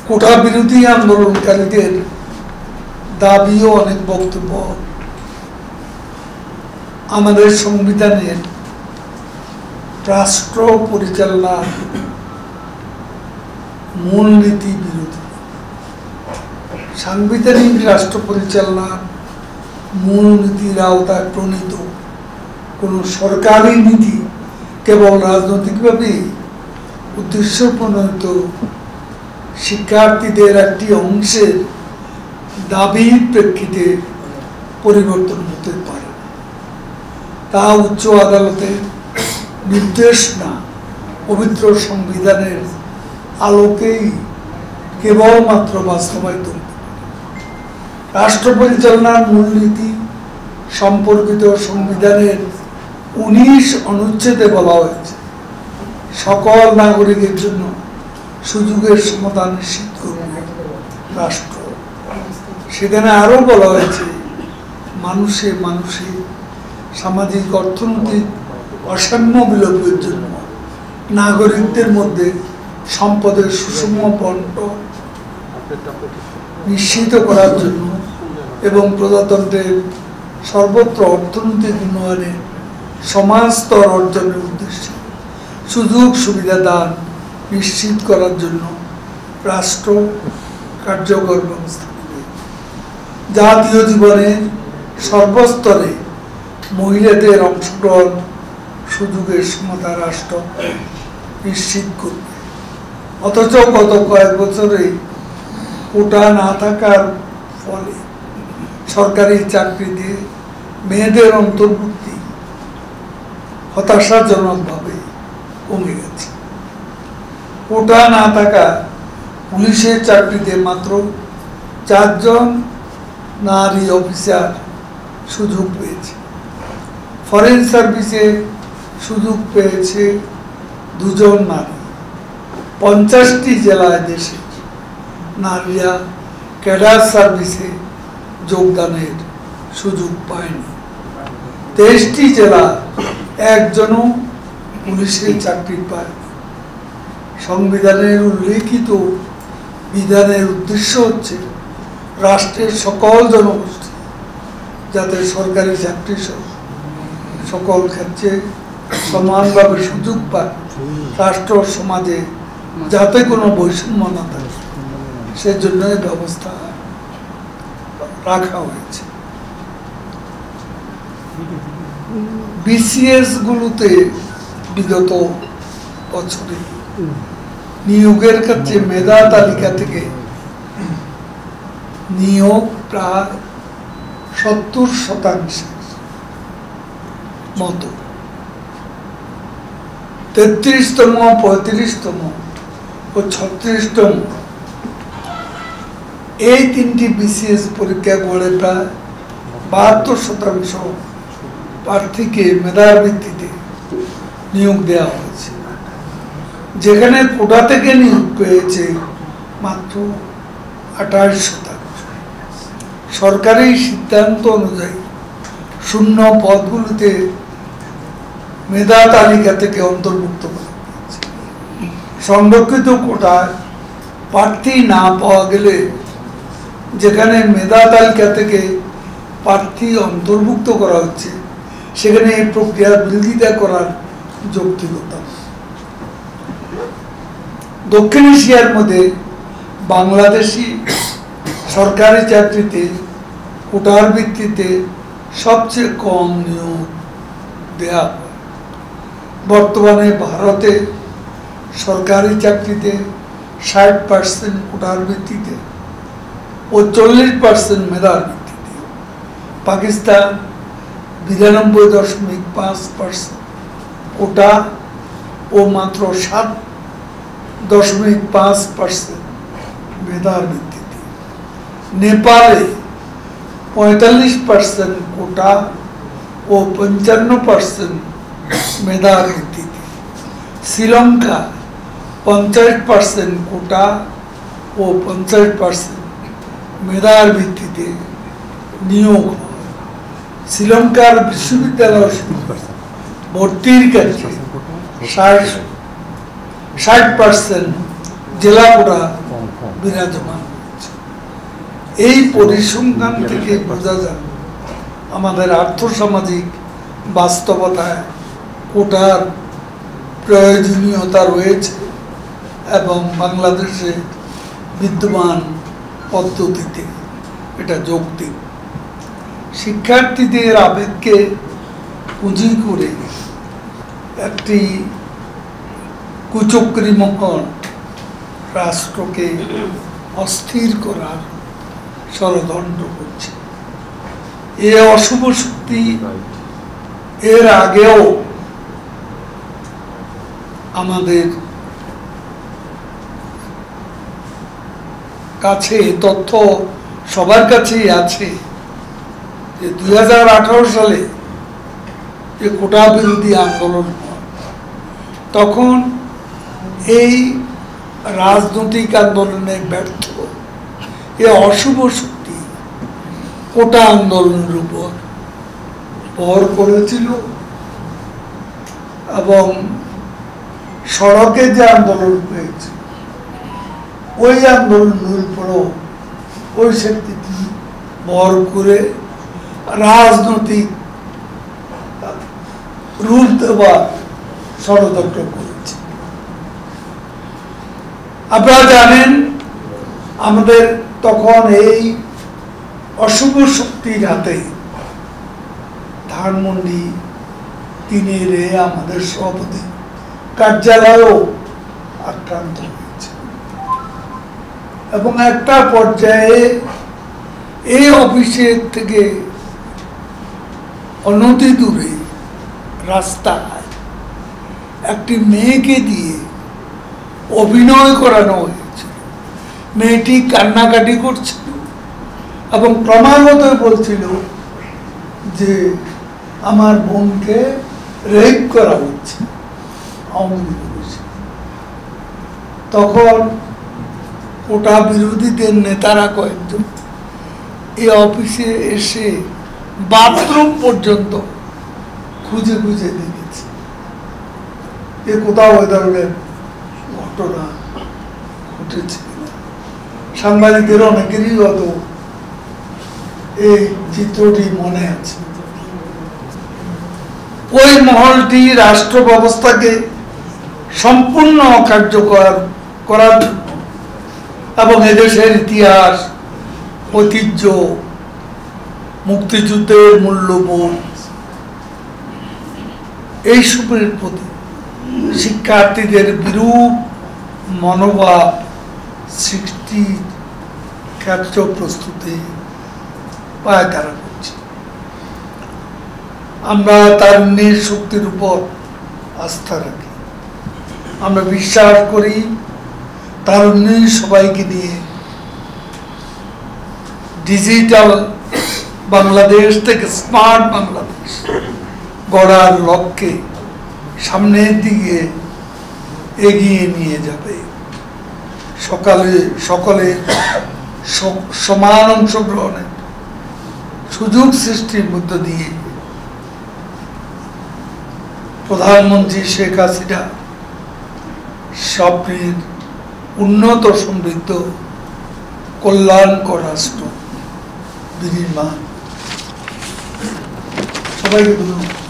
কোটা বিরোধী আন্দোলনকারীদের দাবি ও অনেক বক্তব্য আমাদের সংবিধানের রাষ্ট্র পরিচালনার মূলনীতি বিরোধী। সাংবিধানিক রাষ্ট্র পরিচালনার মূলনীতির আওতায় প্রণীত কোনো সরকারি নীতি কেবল রাজনৈতিকভাবে উদ্দেশ্য প্রণীত শিক্ষার্থীদের একটি অংশের দাবির প্রেক্ষিতে পরিবর্তন হতে পারে। তা উচ্চ আদালতের নির্দেশ না, পবিত্র সংবিধানের আলোকেই কেবলমাত্র বাস্তবায়িত হতে পারে। রাষ্ট্র পরিচালনার মূলনীতি সম্পর্কিত সংবিধানের 19 অনুচ্ছেদে বলা হয়েছে, সকল নাগরিকের জন্য সুযোগের সমাধান নিশ্চিত করবে রাষ্ট্র। সেখানে আরো বলা হয়েছে, মানুষে মানুষে সামাজিক অর্থনৈতিক অসাম্য বিলোপের জন্য নাগরিকদের মধ্যে সম্পদের সুষম বন্টন নিশ্চিত করার জন্য এবং প্রজাতন্ত্রের সর্বত্র অর্থনৈতিক উন্নয়নে সমাজ স্তর অর্জনের উদ্দেশ্যে সুযোগ সুবিধা দান নিশ্চিত করার জন্য রাষ্ট্র কার্যকর ব্যবস্থা নেবে। জাতীয় জীবনের সর্বস্তরে মহিলাদের অংশগ্রহণ সুযোগের সমতা রাষ্ট্র নিশ্চিত করবে। অথচ গত কয়েক বছরে কোটা না থাকার ফলে সরকারি চাকরিতে মেয়েদের অন্তর্ভুক্তি হতাশাজনকভাবে কমে গেছে। কোটা না থাকা পুলিশের চাকরিতে মাত্র 4 জন নারী অফিসার সুযোগ পেয়েছে। ফরেন সার্ভিসে সুযোগ পেয়েছে 2 জন নারী। 50টি জেলায় দেশে নারীরা ক্যাডার সার্ভিসে যোগদানের সুযোগ পায়নি। 23টি জেলা একজনও পুলিশের চাকরি পায়নি। সংবিধানের উল্লেখিত বিধানের উদ্দেশ্য হচ্ছে রাষ্ট্রের সকল জনগোষ্ঠী যাতে সরকারি চাকরি সহ সকল ক্ষেত্রে সমানভাবে সুযোগ পায়, রাষ্ট্র সমাজে যাতে কোনো বৈষম্য না থাকে সেজন্য ব্যবস্থা রাখা হয়েছে। বিসিএস গুলোতে বিগত বছরে নিয়োগের ক্ষেত্রে মেধা তালিকা থেকে নিয়োগ প্রায় 70% মতো। 33তম, 35তম ও 36তম এই 3টি বিসিএস পরীক্ষা করে প্রায় 72% প্রার্থীকে মেধার ভিত্তিতে নিয়োগ দেওয়া হয়েছে, যেখানে কোটা থেকে নিয়োগ পেয়েছে মাত্র 28%। সরকারি সিদ্ধান্ত অনুযায়ী শূন্য পদগুলিতে মেধা তালিকা থেকে অন্তর্ভুক্ত করা হয়েছে। সংরক্ষিত কোটায় প্রার্থী না পাওয়া গেলে যেখানে মেধা তালিকা থেকে প্রার্থী অন্তর্ভুক্ত করা হচ্ছে সেখানে এই প্রক্রিয়ার বিরোধিতা করার যৌক্তিকতা। দক্ষিণ এশিয়ার মধ্যে বাংলাদেশি সরকারি চাকরিতে কোটার ভিত্তিতে সবচেয়ে কম নিয়োগ দেয়া। বর্তমানে ভারতে সরকারি চাকরিতে 60% কোটার ভিত্তিতে ও 40% মেধার ভিত্তিতে। পাকিস্তান 92.5% কোটা ও মাত্র 7.5% মেধার ভিত্তিতে। নেপালে 45% কোটা ও 55% মেধার ভিত্তিতে। শ্রীলঙ্কা 50% কোটা ও 50% মেধার ভিত্তিতে নিয়োগ। শ্রীলঙ্কার বিশ্ববিদ্যালয় ভর্তির ক্ষেত্রে 60% জেলা কোটা বিরাজমান হয়েছে। এই পরিসংখ্যান থেকে বোঝা যায় আমাদের আর্থসামাজিক বাস্তবতায় কোটার প্রয়োজনীয়তা রয়েছে এবং বাংলাদেশে বিদ্যমান পদ্ধতিতে এটা যৌক্তিক। শিক্ষার্থীদের আবেগকে পুঁজি করে একটি কুচক্রী মহল রাষ্ট্রকে অস্থির করার ষড়যন্ত্র করছে। এ অশুভ শক্তি এর আগেও আমাদের কাছে তথ্য সবার কাছেই আছে যে 2018 সালে যে কোটা বিরোধী আন্দোলন হয়, তখন এই রাজনৈতিক আন্দোলনে ব্যর্থ এ অশুভ শক্তি কোটা আন্দোলনের উপর ভর করেছিল এবং সড়কে যে আন্দোলন হয়েছে ওই আন্দোলনের উপরও ওই শক্তিটি ভর করে রাজনৈতিক রূপ দেওয়ার ষড়যন্ত্র করেছে। আপনারা জানেন আমাদের তখন এই অশুভ শক্তির হাতে ধানমন্ডি 3 আমাদের সভাপতি কার্যালয়ও আক্রান্ত হয়েছে এবং একটা পর্যায়ে এই অফিসের থেকে অনতি দূরে রাস্তায় একটি মেয়েকে দিয়ে অভিনয় করানো হয়েছিল। মেয়েটি কান্নাকাটি করছিল এবং ক্রমাগত বলছিল যে আমার বোনকে রেপ করা হচ্ছে আওয়ামী লীগ। তখন কোটা বিরোধীদের নেতারা কয়েকজন এই অফিসে এসে বাথরুম পর্যন্ত খুঁজে খুঁজে দেখেছে। এ কোথাও ওই ধরনের ঘটনা ঘটেছে কিনা। সাংবাদিকদের অনেকেরই হয়তো এই চিত্রটি মনে আছে। ওই মহলটি রাষ্ট্র ব্যবস্থাকে সম্পূর্ণ অকার্যকর করার জন্য এবং এদেশের ইতিহাস, ঐতিহ্য, মুক্তিযুদ্ধের মূল্যবোধ এইসবের প্রতি শিক্ষার্থীদের বিরূপ মনোভাব সৃষ্টির ক্ষেত্র প্রস্তুতি পায়তারা করছে। আমরা তার নিজ শক্তির উপর আস্থা রাখি। আমরা বিশ্বাস করি তার নিজ সবাইকে নিয়ে ডিজিটাল বাংলাদেশ থেকে স্মার্ট বাংলাদেশ গড়ার লক্ষ্যে সামনের দিকে এগিয়ে নিয়ে যাবে। সকলে সমান অংশগ্রহণের সুযোগ সৃষ্টির মধ্য দিয়ে প্রধানমন্ত্রী শেখ হাসিনা স্বপ্নের উন্নত সমৃদ্ধ কল্যাণকর রাষ্ট্র বিনির্মাণ। সবাইকে ধন্যবাদ।